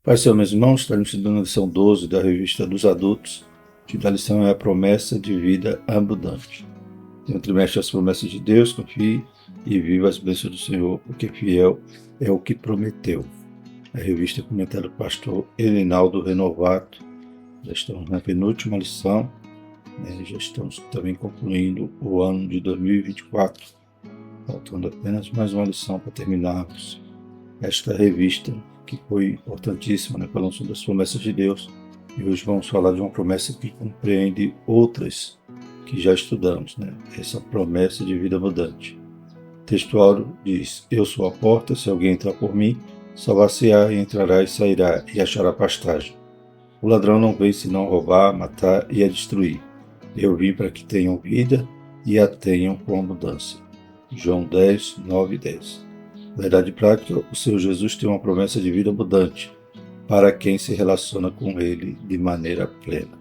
Pai, Senhor, meus irmãos, estaremos estudando a lição 12 da revista dos adultos, que a lição é a promessa de vida abundante. Dentro do trimestre as promessas de Deus, confie e viva as bênçãos do Senhor, porque fiel é o que prometeu. A revista é comentada pelo pastor Elinaldo Renovato. Já estamos na penúltima lição, já estamos também concluindo o ano de 2024, faltando apenas mais uma lição para terminarmos esta revista, que foi importantíssima, falando sobre as promessas de Deus. E hoje vamos falar de uma promessa que compreende outras que já estudamos, essa promessa de vida abundante. O texto áureo diz: eu sou a porta, se alguém entrar por mim, salvar-se-á e entrará e sairá e achará pastagem. O ladrão não veio senão roubar, matar e a destruir. Eu vim para que tenham vida e a tenham com abundância. João 10, 9 e 10. Verdade prática, o Senhor Jesus tem uma promessa de vida abundante para quem se relaciona com Ele de maneira plena.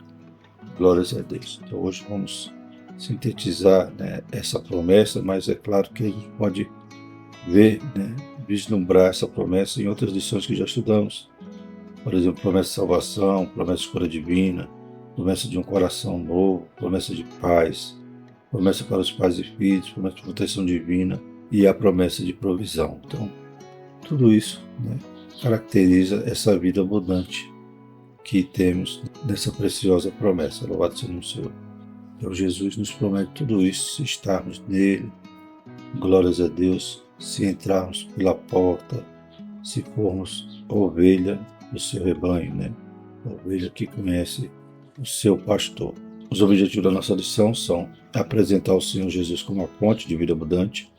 Glórias a Deus. Então hoje vamos sintetizar essa promessa, mas é claro que a gente pode ver, vislumbrar essa promessa em outras lições que já estudamos. Por exemplo, promessa de salvação, promessa de escolha divina, promessa de um coração novo, promessa de paz, promessa para os pais e filhos, promessa de proteção divina e a promessa de provisão. Então, tudo isso caracteriza essa vida abundante que temos nessa preciosa promessa. Louvado seja o Senhor. Então, Jesus nos promete tudo isso se estarmos nele. Glórias a Deus. Se entrarmos pela porta, se formos ovelha do seu rebanho, ovelha que conhece o seu pastor. Os objetivos da nossa lição são apresentar o Senhor Jesus como a fonte de vida abundante,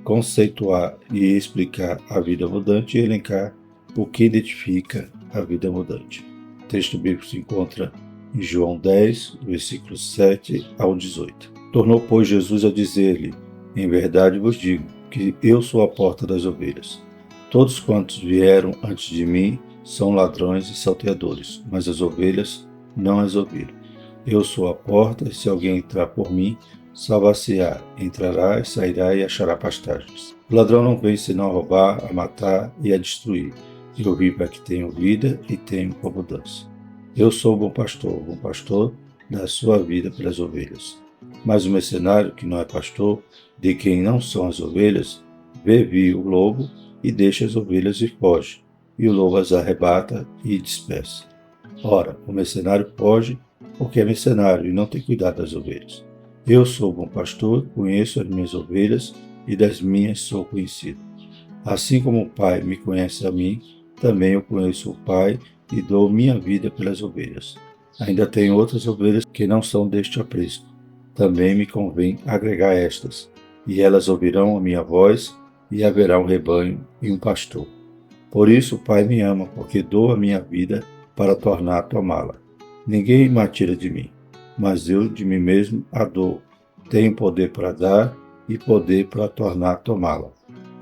conceituar e explicar a vida abundante e elencar o que identifica a vida abundante. O texto bíblico se encontra em João 10, versículos 7 ao 18. Tornou, pois, Jesus a dizer-lhe: em verdade vos digo que eu sou a porta das ovelhas. Todos quantos vieram antes de mim são ladrões e salteadores, mas as ovelhas não as ouviram. Eu sou a porta, e se alguém entrar por mim, salvar-se-á, entrará e sairá e achará pastagens. O ladrão não vem senão a roubar, a matar e a destruir. Eu vim para que tenham vida e tenham com abundância. Eu sou o bom pastor dá a sua vida pelas ovelhas. Mas o mercenário, que não é pastor, de quem não são as ovelhas, vê vir o lobo e deixa as ovelhas e foge, e o lobo as arrebata e dispersa. Ora, o mercenário foge porque é mercenário e não tem cuidado das ovelhas. Eu sou o bom pastor, conheço as minhas ovelhas e das minhas sou conhecido. Assim como o Pai me conhece a mim, também eu conheço o Pai e dou minha vida pelas ovelhas. Ainda tenho outras ovelhas que não são deste aprisco. Também me convém agregar estas, e elas ouvirão a minha voz, e haverá um rebanho e um pastor. Por isso o Pai me ama, porque dou a minha vida para tornar a tomá-la. Ninguém me tira de mim, mas eu de mim mesmo a dou. Tenho poder para dar e poder para tornar a tomá-la.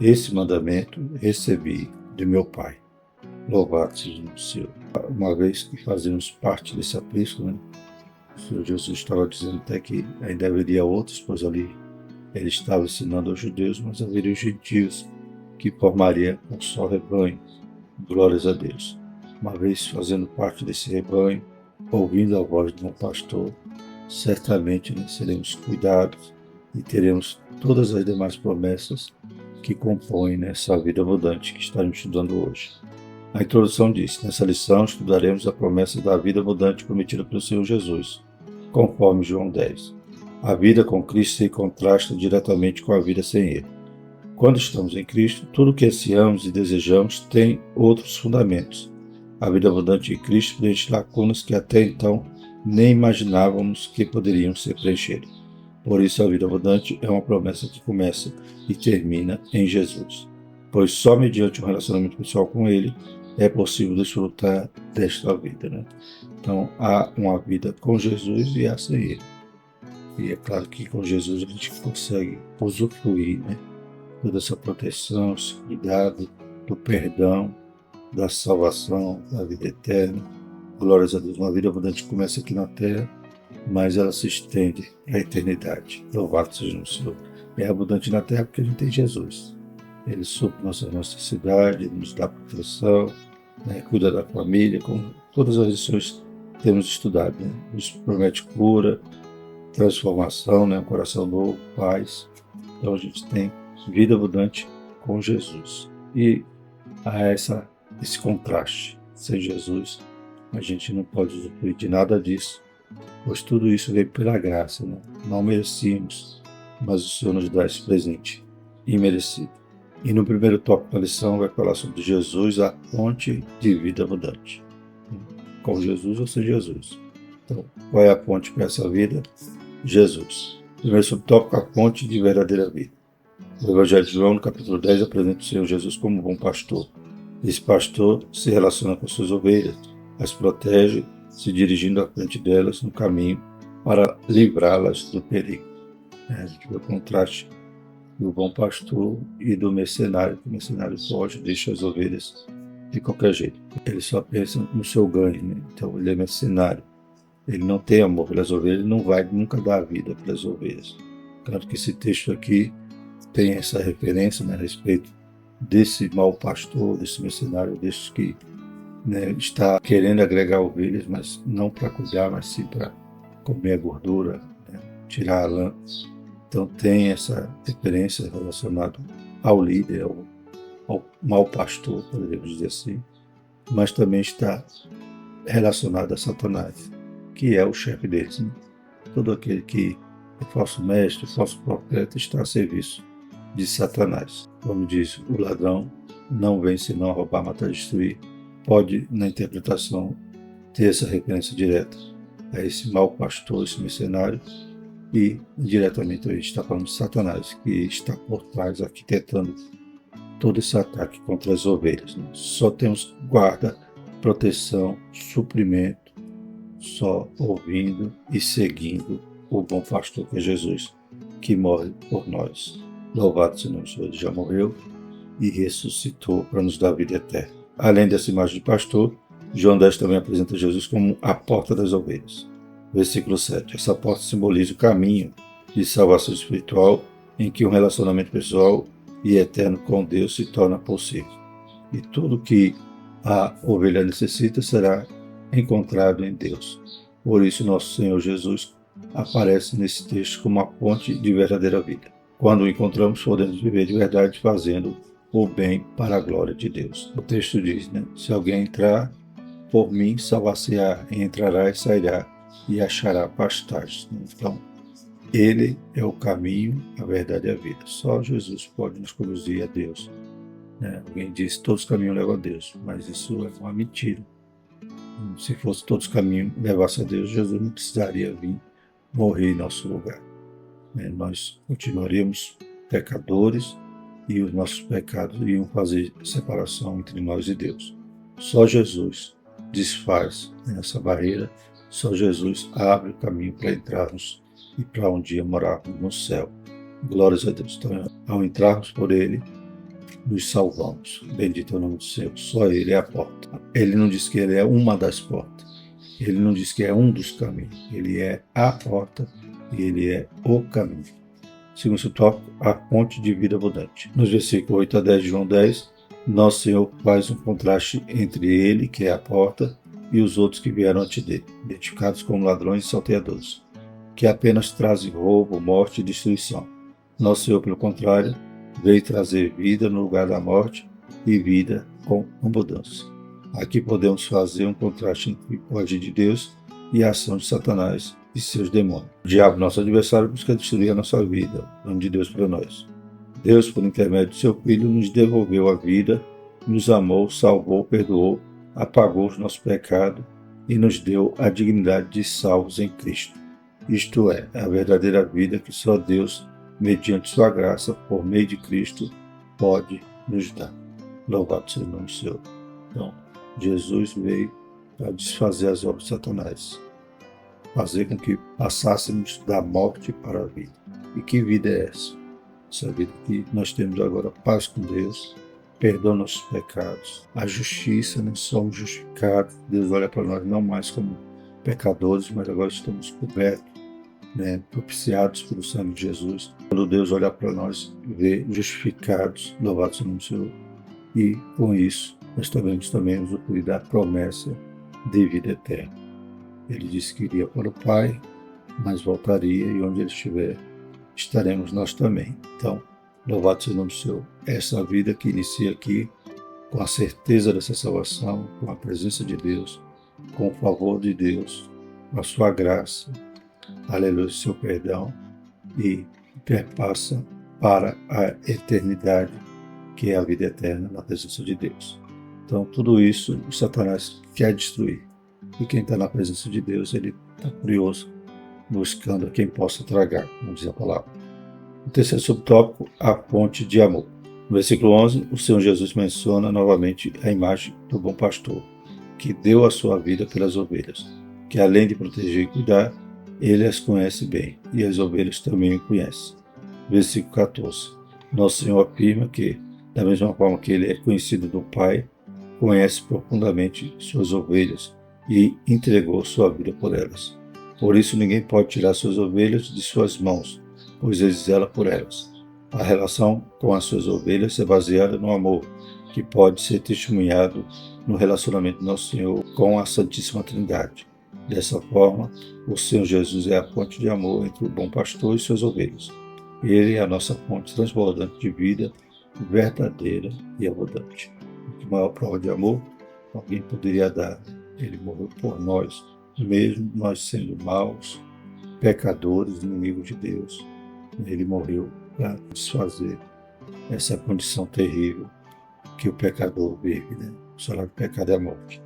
Esse mandamento recebi de meu Pai. Louvado seja o Senhor. Uma vez que fazemos parte desse aprisco, o Senhor Jesus estava dizendo até que ainda haveria outros, pois ali ele estava ensinando aos judeus, mas haveria os gentios que formariam um só rebanho. Glórias a Deus. Uma vez fazendo parte desse rebanho, ouvindo a voz de um pastor, certamente seremos cuidados e teremos todas as demais promessas que compõem essa vida abundante que estaremos estudando hoje. A introdução diz: nessa lição estudaremos a promessa da vida abundante prometida pelo Senhor Jesus, conforme João 10. A vida com Cristo se contrasta diretamente com a vida sem Ele. Quando estamos em Cristo, tudo o que ansiamos e desejamos tem outros fundamentos. A vida abundante em Cristo preenche lacunas que até então nem imaginávamos que poderiam ser preenchidas. Por isso, a vida abundante é uma promessa que começa e termina em Jesus. Pois só mediante um relacionamento pessoal com Ele é possível desfrutar desta vida. Então, há uma vida com Jesus e há sem Ele. E é claro que com Jesus a gente consegue usufruir toda essa proteção, esse cuidado, do perdão, da salvação, da vida eterna. Glórias a Deus. Uma vida abundante começa aqui na terra, mas ela se estende à eternidade. Louvado seja o Senhor. É abundante na terra porque a gente tem Jesus. Ele supre nossa necessidade, Ele nos dá proteção, né? Cuida da família, como todas as lições que temos estudado, né? Nos promete cura, transformação, né? Um coração novo, paz. Então a gente tem vida abundante com Jesus. E há esse contraste. Sem Jesus, a gente não pode usufruir de nada disso, pois tudo isso veio pela graça, né? Não merecíamos, mas o Senhor nos dá esse presente imerecido. E no primeiro tópico da lição vai falar sobre Jesus, a fonte de vida abundante. Com Jesus ou sem Jesus. Então, qual é a fonte para essa vida? Jesus. Primeiro subtópico, a fonte de verdadeira vida. O Evangelho de João, no capítulo 10, apresenta o Senhor Jesus como bom pastor. Esse pastor se relaciona com suas ovelhas, as protege, se dirigindo à frente delas no caminho para livrá-las do perigo. A gente vê o contraste do bom pastor e do mercenário. O mercenário foge, deixa as ovelhas de qualquer jeito. Ele só pensa no seu ganho, né? Então ele é mercenário. Ele não tem amor pelas ovelhas, ele não vai nunca dar a vida pelas ovelhas. Claro que esse texto aqui tem essa referência, né, a respeito desse mau pastor, desse mercenário, desse que, né, está querendo agregar ovelhas, mas não para cuidar, mas sim para comer a gordura, né, tirar a lã. Então tem essa referência relacionada ao líder, ao mau pastor, podemos dizer assim, mas também está relacionada a Satanás, que é o chefe deles. Né? Todo aquele que é falso mestre, falso profeta, está a serviço de Satanás. Como diz o ladrão, não vem senão a roubar, matar, destruir. Pode, na interpretação, ter essa referência direta a esse mau pastor, esse mercenário, e indiretamente a gente está falando de Satanás, que está por trás, arquitetando todo esse ataque contra as ovelhas. Né? Só temos guarda, proteção, suprimento, só ouvindo e seguindo o bom pastor que é Jesus, que morre por nós. Louvado seja o nome do Senhor, ele já morreu e ressuscitou para nos dar vida eterna. Além dessa imagem de pastor, João 10 também apresenta Jesus como a porta das ovelhas. Versículo 7. Essa porta simboliza o caminho de salvação espiritual em que um relacionamento pessoal e eterno com Deus se torna possível. E tudo que a ovelha necessita será encontrado em Deus. Por isso, nosso Senhor Jesus aparece nesse texto como a fonte de verdadeira vida. Quando o encontramos, podemos viver de verdade fazendo o bem para a glória de Deus. O texto diz, né? Se alguém entrar por mim, salvar-se-á, e entrará e sairá, e achará pastagem. Então, ele é o caminho, a verdade e a vida. Só Jesus pode nos conduzir a Deus. Alguém diz que todos os caminhos levam a Deus, mas isso é uma mentira. Se fosse todos os caminhos levassem a Deus, Jesus não precisaria vir morrer em nosso lugar. Nós continuaríamos pecadores e os nossos pecados iam fazer separação entre nós e Deus. Só Jesus desfaz essa barreira, só Jesus abre o caminho para entrarmos e para um dia morarmos no céu. Glórias a Deus. Então, ao entrarmos por Ele, nos salvamos. Bendito é o nome do Senhor. Só Ele é a porta. Ele não diz que Ele é uma das portas. Ele não diz que é um dos caminhos. Ele é a porta e Ele é o caminho. Segundo tópico, a fonte de vida abundante. Nos versículos 8 a 10 de João 10, nosso Senhor faz um contraste entre Ele, que é a porta, e os outros que vieram antes dele, identificados como ladrões e salteadores, que apenas trazem roubo, morte e destruição. Nosso Senhor, pelo contrário, veio trazer vida no lugar da morte e vida com abundância. Aqui podemos fazer um contraste entre o agir de Deus e a ação de Satanás e seus demônios. O diabo, nosso adversário, busca destruir a nossa vida, o nome de Deus para nós. Deus, por intermédio de seu Filho, nos devolveu a vida, nos amou, salvou, perdoou, apagou os nossos pecados e nos deu a dignidade de salvos em Cristo. Isto é, a verdadeira vida que só Deus, mediante sua graça, por meio de Cristo, pode nos dar. Louvado seja o nome do Senhor. Então, Jesus veio para desfazer as obras de Satanás, fazer com que passássemos da morte para a vida. E que vida é essa? Essa vida que nós temos agora paz com Deus, perdão nossos pecados, a justiça, nós somos justificados. Deus olha para nós não mais como pecadores, mas agora estamos cobertos, propiciados pelo sangue de Jesus. Quando Deus olha para nós, vê justificados, louvado seja o nome do Senhor. E com isso, nós também usufruir da promessa de vida eterna. Ele disse que iria para o Pai, mas voltaria, e onde ele estiver, estaremos nós também. Então, louvado seja o nome do Senhor. Essa vida que inicia aqui, com a certeza dessa salvação, com a presença de Deus, com o favor de Deus, com a sua graça, aleluia, seu perdão, e perpassa para a eternidade, que é a vida eterna na presença de Deus. Então, tudo isso o Satanás quer destruir. E quem está na presença de Deus, ele está curioso, buscando a quem possa tragar, como diz a palavra. O terceiro subtópico, a fonte de amor. No versículo 11, o Senhor Jesus menciona novamente a imagem do bom pastor, que deu a sua vida pelas ovelhas, que além de proteger e cuidar, ele as conhece bem, e as ovelhas também o conhecem. Versículo 14. Nosso Senhor afirma que, da mesma forma que ele é conhecido do Pai, conhece profundamente suas ovelhas e entregou sua vida por elas. Por isso ninguém pode tirar suas ovelhas de suas mãos, pois ele zela por elas. A relação com as suas ovelhas é baseada no amor, que pode ser testemunhado no relacionamento do nosso Senhor com a Santíssima Trindade. Dessa forma, o Senhor Jesus é a fonte de amor entre o bom pastor e suas ovelhas. Ele é a nossa fonte transbordante de vida verdadeira e abundante. Que maior prova de amor alguém poderia dar? Ele morreu por nós, mesmo nós sendo maus, pecadores, inimigos de Deus. Ele morreu para desfazer essa condição terrível que o pecador vive, né? O salário do pecado é a morte.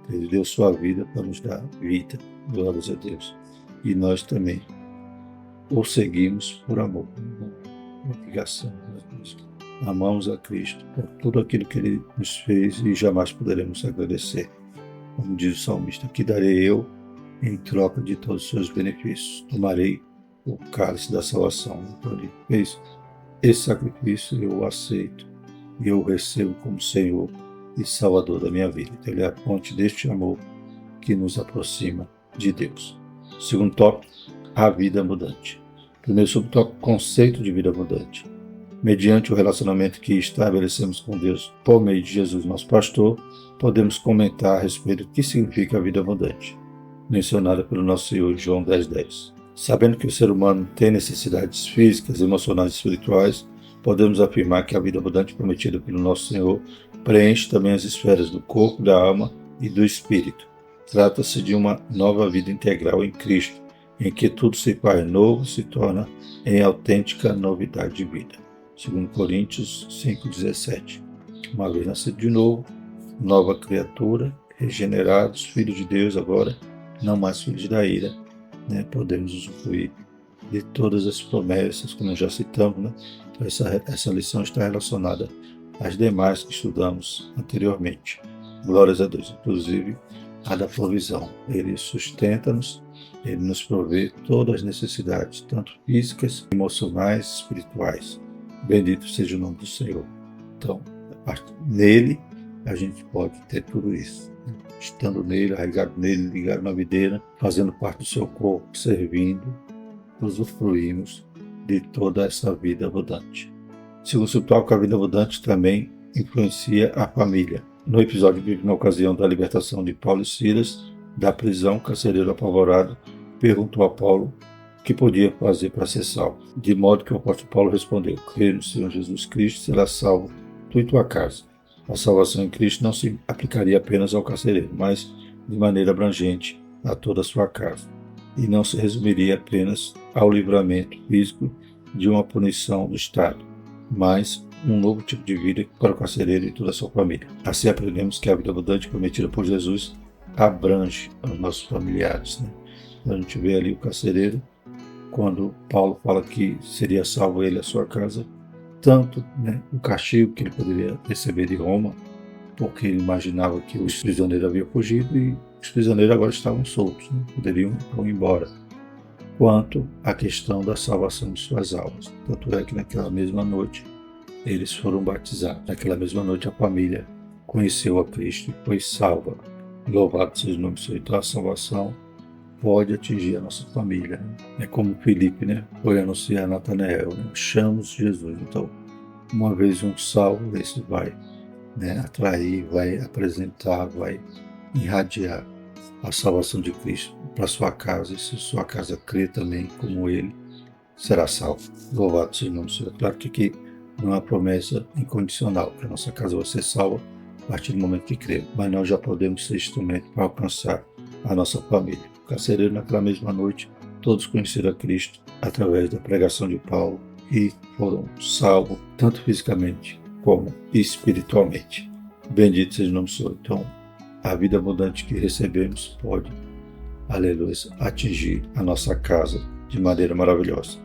Ele deu sua vida para nos dar vida, glórias a Deus. E nós também o seguimos por amor, por obrigação. Amamos a Cristo por tudo aquilo que Ele nos fez e jamais poderemos agradecer. Como diz o salmista, que darei eu em troca de todos os seus benefícios? Tomarei o cálice da salvação. Então Ele fez esse sacrifício, eu o aceito e eu o recebo como Senhor e Salvador da minha vida. Então Ele é a fonte deste amor que nos aproxima de Deus. Segundo tópico, a vida abundante. Primeiro subtópico, conceito de vida abundante. Mediante o relacionamento que estabelecemos com Deus por meio de Jesus, nosso pastor, podemos comentar a respeito do que significa a vida abundante, mencionada pelo nosso Senhor João 10:10. Sabendo que o ser humano tem necessidades físicas, emocionais e espirituais, podemos afirmar que a vida abundante prometida pelo nosso Senhor preenche também as esferas do corpo, da alma e do espírito. Trata-se de uma nova vida integral em Cristo, em que tudo se faz novo, se torna em autêntica novidade de vida. 2 Coríntios 5:17. Uma vez nascido de novo, nova criatura, regenerados, filhos de Deus agora, não mais filhos da ira, né? Podemos usufruir de todas as promessas, como já citamos, né? Então, essa lição está relacionada às demais que estudamos anteriormente. Glórias a Deus, inclusive a da provisão. Ele sustenta-nos, Ele nos provê todas as necessidades, tanto físicas, emocionais, espirituais. Bendito seja o nome do Senhor. Então, nele, a gente pode ter tudo isso. Estando nele, arraigado nele, ligado na videira, fazendo parte do seu corpo, servindo, usufruímos de toda essa vida abundante. Segundo o subtópico, a vida abundante também influencia a família. No episódio bíblico, na ocasião da libertação de Paulo e Silas da prisão, o carcereiro apavorado perguntou a Paulo o que podia fazer para ser salvo. De modo que o apóstolo Paulo respondeu: crê no Senhor Jesus Cristo, será salvo tu e tua casa. A salvação em Cristo não se aplicaria apenas ao carcereiro, mas de maneira abrangente a toda a sua casa. E não se resumiria apenas ao livramento físico de uma punição do Estado, mas um novo tipo de vida para o carcereiro e toda a sua família. Assim aprendemos que a vida abundante prometida por Jesus abrange os nossos familiares, né? A gente vê ali o carcereiro, quando Paulo fala que seria salvo ele e a sua casa, tanto, né, o castigo que ele poderia receber de Roma, porque ele imaginava que os prisioneiros haviam fugido e os prisioneiros agora estavam soltos, né, poderiam ir embora, quanto a questão da salvação de suas almas. Tanto é que naquela mesma noite eles foram batizados. Naquela mesma noite a família conheceu a Cristo e foi salva. Louvado seja o nome do Senhor. Então a salvação pode atingir a nossa família, né? É como Filipe, né? Foi anunciar a Natanael, né? Chamamos Jesus. Então, uma vez um salvo, esse vai né, atrair, vai apresentar, vai irradiar a salvação de Cristo para sua casa. E se sua casa crê também como Ele, será salvo. Louvado seja o nome do Senhor. Claro que aqui não é uma promessa incondicional, que a nossa casa vai ser salva a partir do momento que crê, mas nós já podemos ser instrumento para alcançar a noça família. O carcereiro, naquela mesma noite, todos conheceram a Cristo através da pregação de Paulo e foram salvos, tanto fisicamente como espiritualmente. Bendito seja o nome do Senhor. Então, a vida abundante que recebemos pode, aleluia, atingir a nossa casa de maneira maravilhosa.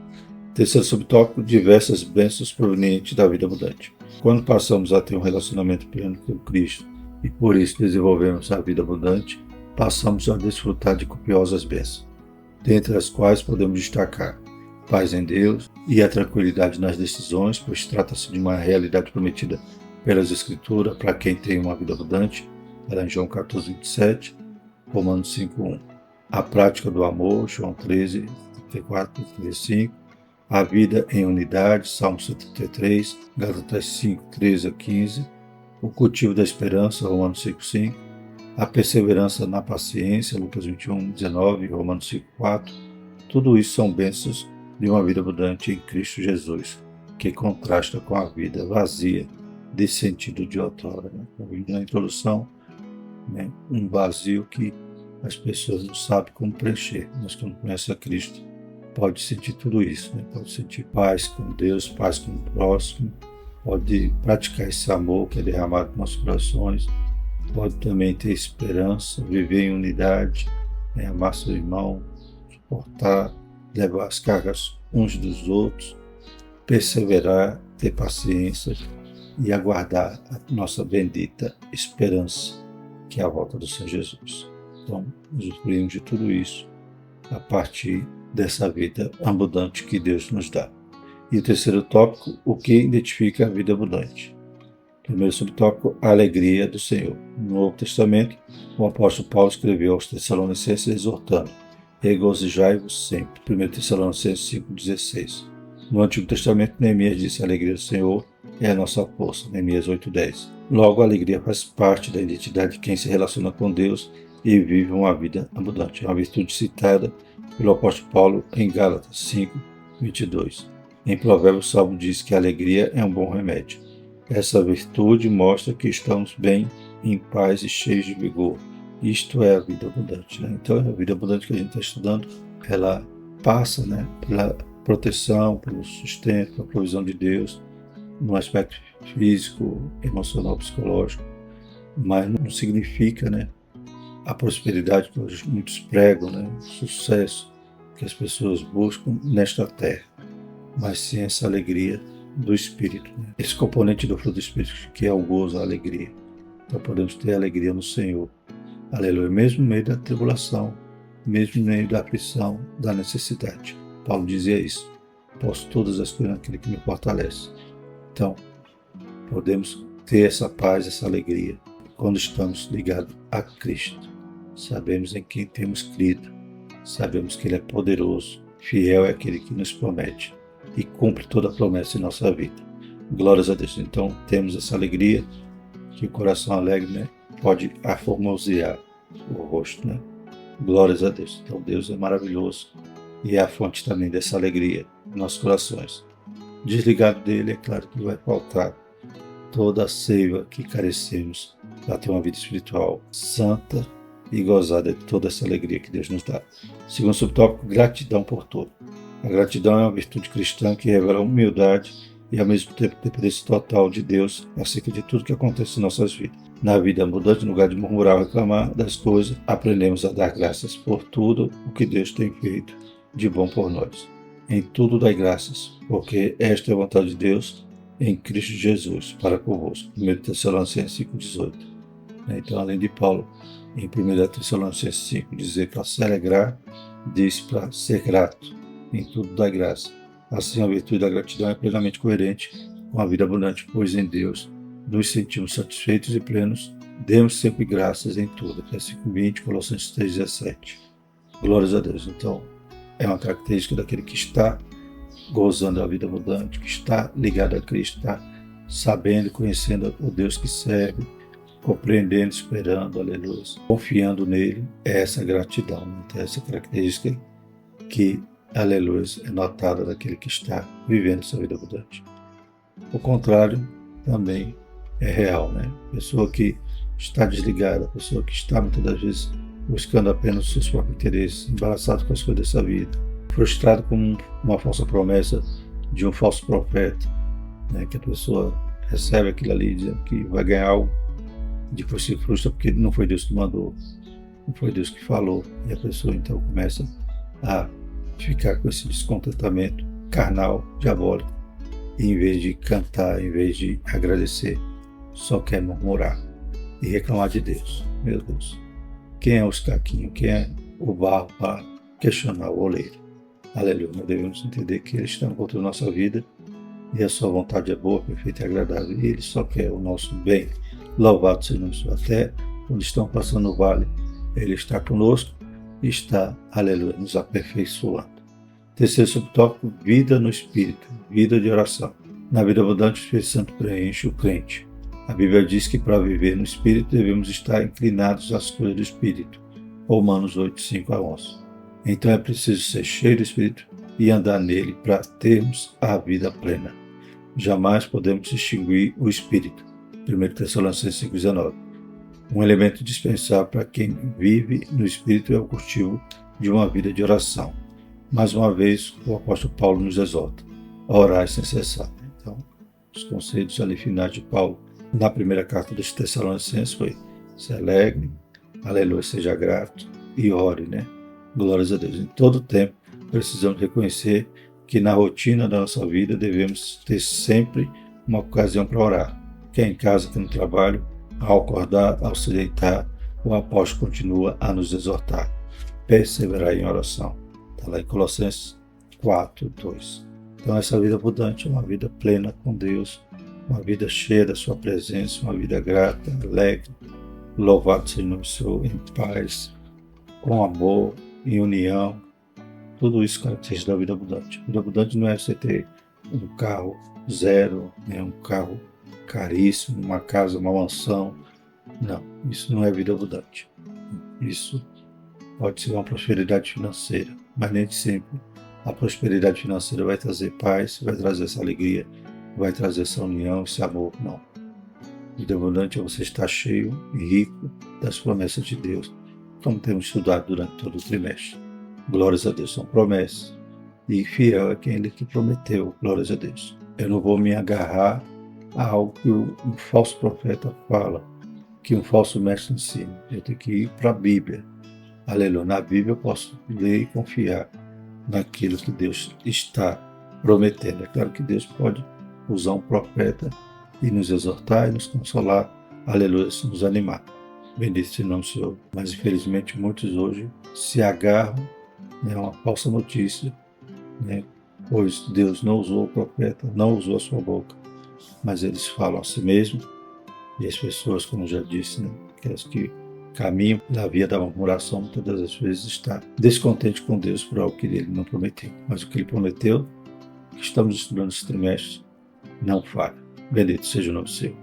Terceiro subtópico, diversas bênçãos provenientes da vida abundante. Quando passamos a ter um relacionamento pleno com Cristo e por isso desenvolvemos a vida abundante, passamos a desfrutar de copiosas bênçãos, dentre as quais podemos destacar paz em Deus e a tranquilidade nas decisões, pois trata-se de uma realidade prometida pelas Escrituras para quem tem uma vida abundante, era em João 14, 27, Romanos 5, 1. A prática do amor, João 13, 34, 35. A vida em unidade, Salmo 133, Gálatas 5, 13 a 15. O cultivo da esperança, Romanos 5, 5. A perseverança na paciência, Lucas 21, 19, Romanos 5, 4. Tudo isso são bênçãos de uma vida abundante em Cristo Jesus, que contrasta com a vida vazia desse sentido de outrora. Na introdução, um vazio que as pessoas não sabem como preencher, mas quando conhece a Cristo, pode sentir tudo isso, pode sentir paz com Deus, paz com o próximo, pode praticar esse amor que é derramado nos nossos corações, pode também ter esperança, viver em unidade, amar seu irmão, suportar, levar as cargas uns dos outros, perseverar, ter paciência e aguardar a nossa bendita esperança, que é a volta do Senhor Jesus. Então, usufruímos de tudo isso a partir dessa vida abundante que Deus nos dá. E o terceiro tópico, o que identifica a vida abundante. Primeiro subtópico, a alegria do Senhor. No Novo Testamento, o apóstolo Paulo escreveu aos Tessalonicenses exortando: regozijai-vos sempre. 1 Tessalonicenses 5,16. No Antigo Testamento, Neemias disse: a alegria do Senhor é a nossa força. Neemias 8,10. Logo, a alegria faz parte da identidade de quem se relaciona com Deus e vive uma vida abundante. É uma virtude citada pelo apóstolo Paulo em Gálatas 5, 22. Em Provérbios, o Salmo diz que a alegria é um bom remédio. Essa virtude mostra que estamos bem, em paz e cheios de vigor. Isto é a vida abundante. Então, a vida abundante que a gente está estudando, ela passa pela proteção, pelo sustento, pela provisão de Deus, no aspecto físico, emocional, psicológico, mas não significa a prosperidade que hoje muitos pregam, o sucesso que as pessoas buscam nesta terra, mas sim essa alegria do Espírito, esse componente do fruto do Espírito que é o gozo, a alegria. Então podemos ter alegria no Senhor, aleluia, mesmo no meio da tribulação, mesmo no meio da aflição, da necessidade. Paulo dizia isso: posso todas as coisas naquele que me fortalece. Então, podemos ter essa paz, essa alegria, quando estamos ligados a Cristo. Sabemos em quem temos crido, sabemos que Ele é poderoso, fiel é aquele que nos promete e cumpre toda a promessa em nossa vida. Glórias a Deus. Então, temos essa alegria que o coração alegre pode aformosear o rosto. Glórias a Deus. Então, Deus é maravilhoso e é a fonte também dessa alegria em nossos corações. Desligado dele, é claro que vai faltar toda a seiva que carecemos para ter uma vida espiritual santa e gozada de toda essa alegria que Deus nos dá. Segundo subtópico, gratidão por tudo. A gratidão é uma virtude cristã que revela humildade e ao mesmo tempo dependência total de Deus acerca de tudo que acontece em nossas vidas. Na vida abundante, no lugar de murmurar ou reclamar das coisas, aprendemos a dar graças por tudo o que Deus tem feito de bom por nós. Em tudo dai graças, porque esta é a vontade de Deus em Cristo Jesus para convosco. 1 Tessalonicenses 5,18. Então, além de Paulo, em 1 Tessalonicenses 5, dizer para se alegrar, diz para ser grato. Em tudo dai graça. Assim, a virtude da gratidão é plenamente coerente com a vida abundante, pois em Deus nos sentimos satisfeitos e plenos. Demos sempre graças em tudo. Versículo 20, Colossenses 3,17. Glórias a Deus. Então, é uma característica daquele que está gozando a vida abundante, que está ligado a Cristo, está sabendo e conhecendo o Deus que serve, compreendendo, esperando, aleluia, confiando nele, é essa gratidão, então, essa característica que, aleluia, é notada daquele que está vivendo sua vida abundante. O contrário também é real, né? A pessoa que está desligada, a pessoa que está muitas das vezes buscando apenas os seus próprios interesses, embaraçado com as coisas dessa vida, frustrado com uma falsa promessa de um falso profeta, né? Que a pessoa recebe aquilo ali dizendo que vai ganhar algo, depois se frustra porque não foi Deus que mandou, não foi Deus que falou, e a pessoa então começa a ficar com esse descontentamento carnal, diabólico, e em vez de cantar, em vez de agradecer, só quer murmurar e reclamar de Deus. Meu Deus, quem é os caquinhos? Quem é o barro para questionar o oleiro? Aleluia, nós devemos entender que Ele está no controle da nossa vida e a sua vontade é boa, perfeita e agradável, e Ele só quer o nosso bem. Louvado seja o nome do Senhor. Até quando estão passando no vale, Ele está conosco e está, aleluia, nos aperfeiçoando. Terceiro subtópico, vida no Espírito, vida de oração. Na vida abundante, o Espírito Santo preenche o crente. A Bíblia diz que para viver no Espírito devemos estar inclinados às coisas do Espírito. Romanos 8, 5 a 11. Então é preciso ser cheio do Espírito e andar nele para termos a vida plena. Jamais podemos extinguir o Espírito. 1 Tessalonicenses 5,19. Um elemento dispensável para quem vive no Espírito é o cultivo de uma vida de oração. Mais uma vez, o apóstolo Paulo nos exorta a orar sem cessar. Então, os conselhos ali finais de Paulo na primeira carta dos Tessalonicenses foi: se alegre, aleluia, seja grato e ore, né? Glórias a Deus. Em todo tempo, precisamos reconhecer que na rotina da nossa vida devemos ter sempre uma ocasião para orar. Quer em casa, quer no trabalho, ao acordar, ao se deitar, o apóstolo continua a nos exortar: perseverar em oração. Está lá em Colossenses 4, 2. Então essa vida abundante é uma vida plena com Deus, uma vida cheia da sua presença, uma vida grata, alegre, louvado seja o nome do Senhor, em paz, com amor, em união. Tudo isso caracteriza da vida abundante. A vida abundante não é você ter um carro zero, né, um carro caríssimo, uma casa, uma mansão. Não, isso não é vida abundante. Isso pode ser uma prosperidade financeira, mas nem sempre a prosperidade financeira vai trazer paz, vai trazer essa alegria, vai trazer essa união, esse amor. Não. Vida abundante é você estar cheio e rico das promessas de Deus, como temos estudado durante todo o trimestre. Glórias a Deus, são promessas. E fiel é aquele que prometeu, glórias a Deus. Eu não vou me agarrar a algo que um falso profeta fala, que um falso mestre ensina. Eu tenho que ir para a Bíblia. Aleluia. Na Bíblia eu posso ler e confiar naquilo que Deus está prometendo. É claro que Deus pode usar um profeta e nos exortar e nos consolar. Aleluia, nos animar. Bendito seja o nome do Senhor. Mas infelizmente muitos hoje se agarram, né, a uma falsa notícia, né, pois Deus não usou o profeta, não usou a sua boca, mas eles falam a si mesmos. E as pessoas, como eu já disse, né, aquelas que caminham na via da murmuração, muitas das vezes está descontente com Deus por algo que Ele não prometeu. Mas o que Ele prometeu, que estamos estudando esse trimestre, não falha. Bendito seja o nome do Senhor.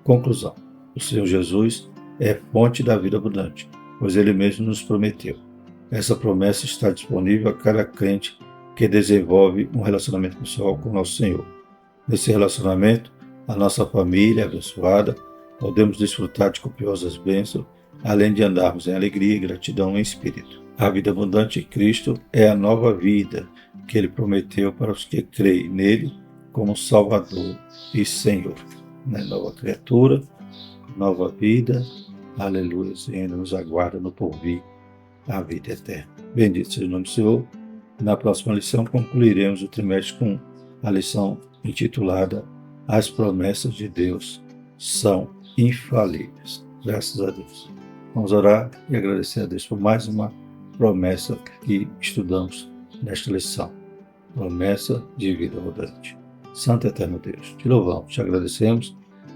Conclusão. O Senhor Jesus é fonte da vida abundante, pois Ele mesmo nos prometeu. Essa promessa está disponível a cada crente que desenvolve um relacionamento pessoal com o nosso Senhor. Nesse relacionamento, a nossa família é abençoada, podemos desfrutar de copiosas bênçãos, além de andarmos em alegria e gratidão em espírito. A vida abundante em Cristo é a nova vida que Ele prometeu para os que creem nele como Salvador e Senhor. Nova criatura, nova vida, aleluia, e ainda nos aguarda no porvir a vida eterna. Bendito seja o nome do Senhor. Na próxima lição concluiremos o trimestre com a lição intitulada As promessas de Deus são infalíveis. Graças a Deus. Vamos orar e agradecer a Deus por mais uma promessa que estudamos nesta lição. Promessa de vida abundante. Santo e eterno Deus, te louvamos, te agradecemos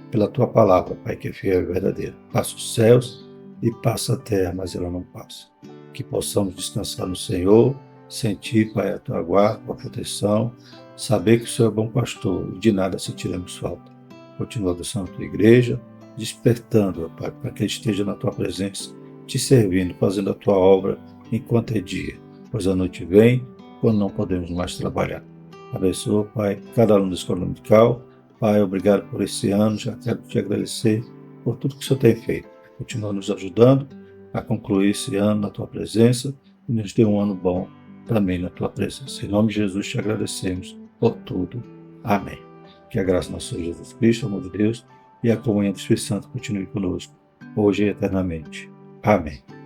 pela tua palavra, Pai, que é fiel e verdadeira. Passa os céus e passa a terra, mas ela não passa. Que possamos descansar no Senhor, sentir, Pai, a tua guarda, a tua proteção, saber que o Senhor é bom pastor e de nada sentiremos falta. continua abençoando a tua igreja, despertando, ó Pai, para que ele esteja na tua presença, te servindo, fazendo a tua obra enquanto é dia, pois a noite vem quando não podemos mais trabalhar. Abençoa, Pai, cada aluno da escola dominical. Pai, obrigado por esse ano, já quero te agradecer por tudo que o Senhor tem feito. Continua nos ajudando a concluir esse ano na tua presença e nos dê um ano bom também na tua presença. Em nome de Jesus te agradecemos por tudo. Amém. Que a graça do nosso Senhor Jesus Cristo, o amor de Deus e a comunhão do Espírito Santo continue conosco, hoje e eternamente. Amém.